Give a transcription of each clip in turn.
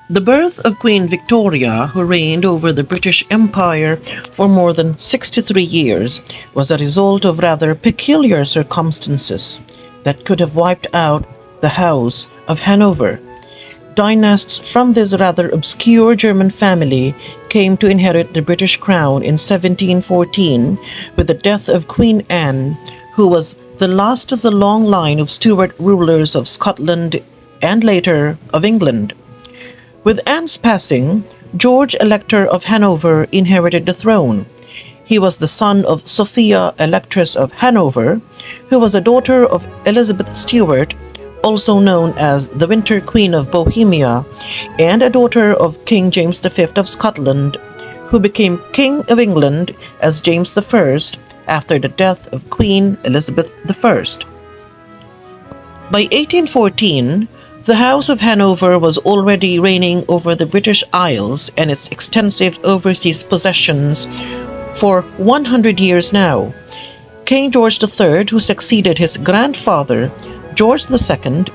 The birth of Queen Victoria, who reigned over the British Empire for more than 63 years, was a result of rather peculiar circumstances that could have wiped out the House of Hanover. Dynasts from this rather obscure German family came to inherit the British crown in 1714 with the death of Queen Anne, who was the last of the long line of Stuart rulers of Scotland and later of England. With Anne's passing, George, Elector of Hanover, inherited the throne. He was the son of Sophia, Electress of Hanover, who was a daughter of Elizabeth Stuart, also known as the Winter Queen of Bohemia, and a daughter of King James V of Scotland, who became King of England as James I after the death of Queen Elizabeth I. By 1814, the House of Hanover was already reigning over the British Isles and its extensive overseas possessions for 100 years now. King George III, who succeeded his grandfather, George II,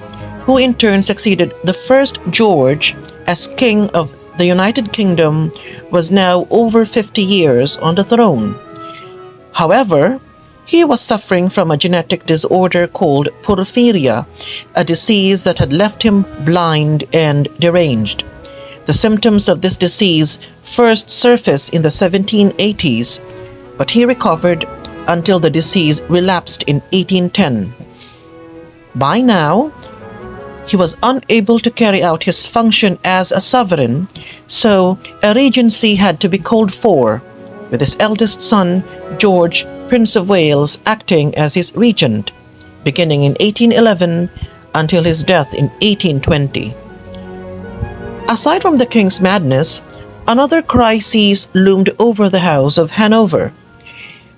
who in turn succeeded the first George as King of the United Kingdom, was now over 50 years on the throne. However, he was suffering from a genetic disorder called porphyria, a disease that had left him blind and deranged. The symptoms of this disease first surfaced in the 1780s, but he recovered until the disease relapsed in 1810. By now, he was unable to carry out his function as a sovereign, so a regency had to be called for, with his eldest son, George, Prince of Wales, acting as his regent, beginning in 1811 until his death in 1820. Aside from the king's madness, another crisis loomed over the House of Hanover.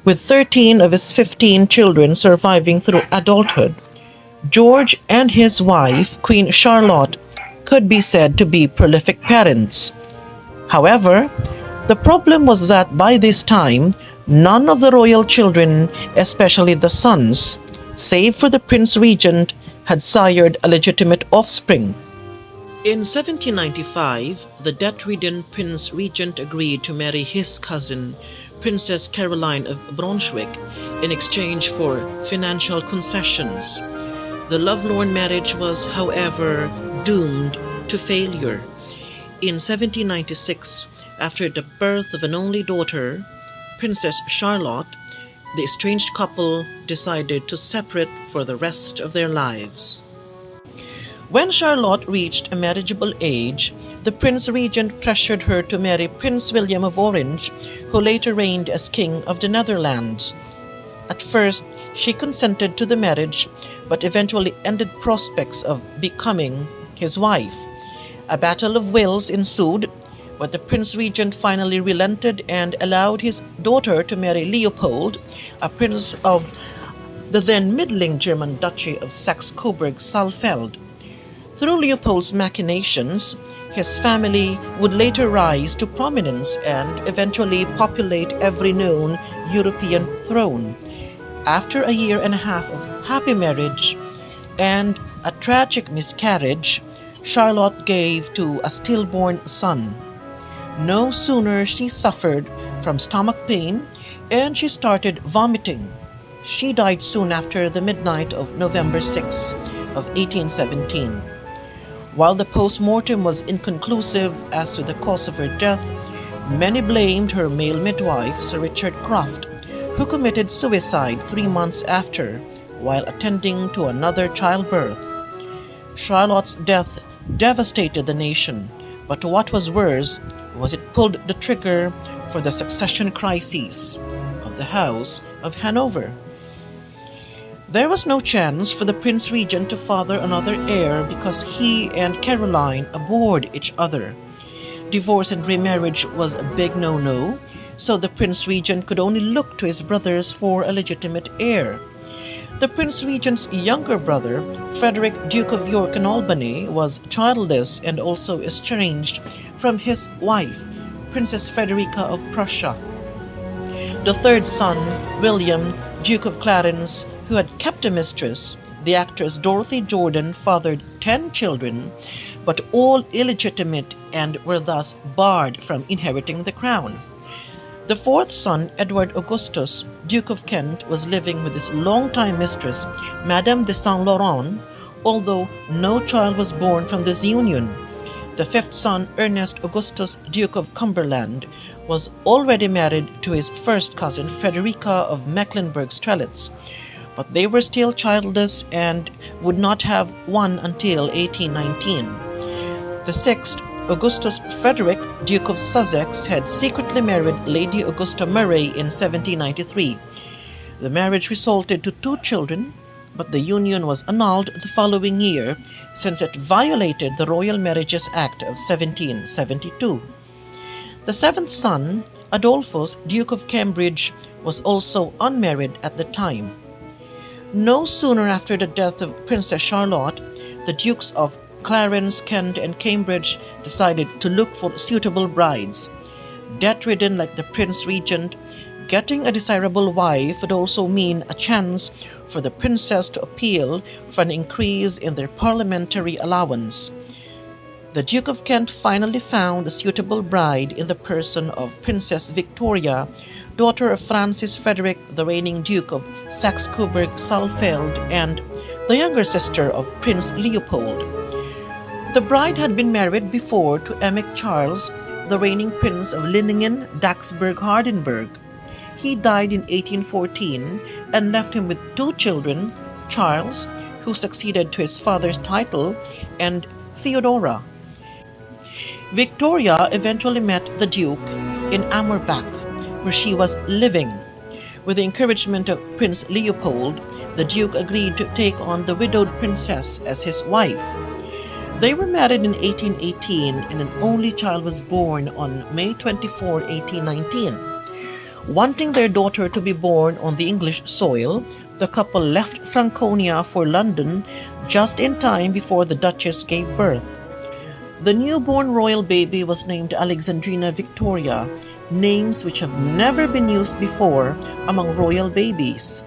With 13 of his 15 children surviving through adulthood, George and his wife, Queen Charlotte, could be said to be prolific parents. However, the problem was that by this time, none of the royal children, especially the sons, save for the Prince Regent, had sired a legitimate offspring. In 1795, the debt-ridden Prince Regent agreed to marry his cousin, Princess Caroline of Braunschweig, in exchange for financial concessions. The lovelorn marriage was, however, doomed to failure. In 1796, after the birth of an only daughter, Princess Charlotte, the estranged couple decided to separate for the rest of their lives. When Charlotte reached a marriageable age, the Prince Regent pressured her to marry Prince William of Orange, who later reigned as King of the Netherlands. At first, she consented to the marriage, but eventually ended prospects of becoming his wife. A battle of wills ensued, but the Prince Regent finally relented and allowed his daughter to marry Leopold, a prince of the then middling German Duchy of Saxe-Coburg-Saalfeld. Through Leopold's machinations, his family would later rise to prominence and eventually populate every known European throne. After a year and a half of happy marriage and a tragic miscarriage, Charlotte gave to a stillborn son. No sooner she suffered from stomach pain and she started vomiting. She died soon after the midnight of November 6 of 1817. While the post-mortem was inconclusive as to the cause of her death, many blamed her male midwife, Sir Richard Croft, who committed suicide 3 months after while attending to another childbirth. Charlotte's death devastated the nation, but what was worse was it pulled the trigger for the succession crisis of the House of Hanover. There was no chance for the Prince Regent to father another heir because he and Caroline abhorred each other. Divorce and remarriage was a big no-no, so the Prince Regent could only look to his brothers for a legitimate heir. The Prince Regent's younger brother, Frederick, Duke of York and Albany, was childless and also estranged from his wife, Princess Frederica of Prussia. The third son, William, Duke of Clarence, who had kept a mistress, The actress Dorothy Jordan fathered 10 children, but all illegitimate and were thus barred from inheriting the crown. The fourth son, Edward Augustus, Duke of Kent, was living with his longtime mistress, Madame de Saint Laurent, although no child was born from this union. The fifth son, Ernest Augustus, Duke of Cumberland, was already married to his first cousin, Frederica of Mecklenburg-Strelitz, but they were still childless and would not have one until 1819. The sixth, Augustus Frederick, Duke of Sussex, had secretly married Lady Augusta Murray in 1793. The marriage resulted to 2 children, but the union was annulled the following year since it violated the Royal Marriages Act of 1772. The seventh son, Adolphus, Duke of Cambridge, was also unmarried at the time. No sooner after the death of Princess Charlotte, the Dukes of Clarence, Kent, and Cambridge decided to look for suitable brides. Debt-ridden like the Prince Regent, getting a desirable wife would also mean a chance for the princess to appeal for an increase in their parliamentary allowance. The Duke of Kent finally found a suitable bride in the person of Princess Victoria, daughter of Francis Frederick, the reigning Duke of Saxe-Coburg-Saalfeld, and the younger sister of Prince Leopold. The bride had been married before to Emmet Charles, the reigning Prince of Leiningen-Daxburg-Hardenberg. He died in 1814 and left him with 2 children, Charles, who succeeded to his father's title, and Theodora. Victoria eventually met the Duke in Amorbach, where she was living. With the encouragement of Prince Leopold, the Duke agreed to take on the widowed princess as his wife. They were married in 1818 and an only child was born on May 24, 1819. Wanting their daughter to be born on the English soil, the couple left Franconia for London just in time before the Duchess gave birth. The newborn royal baby was named Alexandrina Victoria, names which have never been used before among royal babies.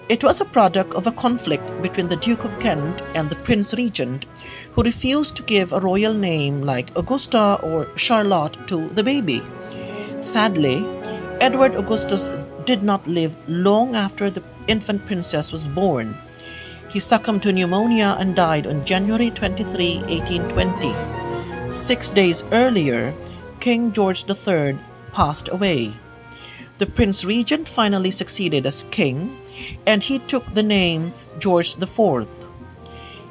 It was a product of a conflict between the Duke of Kent and the Prince Regent, who refused to give a royal name like Augusta or Charlotte to the baby. Sadly, Edward Augustus did not live long after the infant princess was born. He succumbed to pneumonia and died on January 23, 1820. 6 days earlier, King George III passed away. The Prince Regent finally succeeded as king, and he took the name George IV.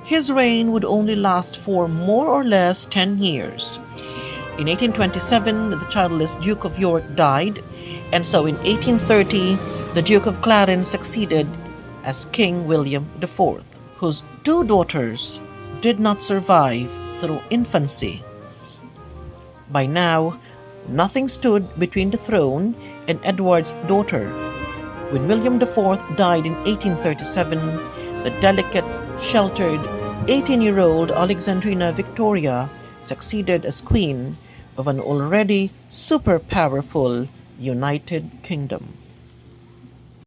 His reign would only last for more or less 10 years. In 1827, the childless Duke of York died, and so in 1830, the Duke of Clarence succeeded as King William IV, whose 2 daughters did not survive through infancy. By now, nothing stood between the throne and Edward's daughter. When William IV died in 1837, the delicate, sheltered 18-year-old Alexandrina Victoria succeeded as queen of an already super-powerful United Kingdom.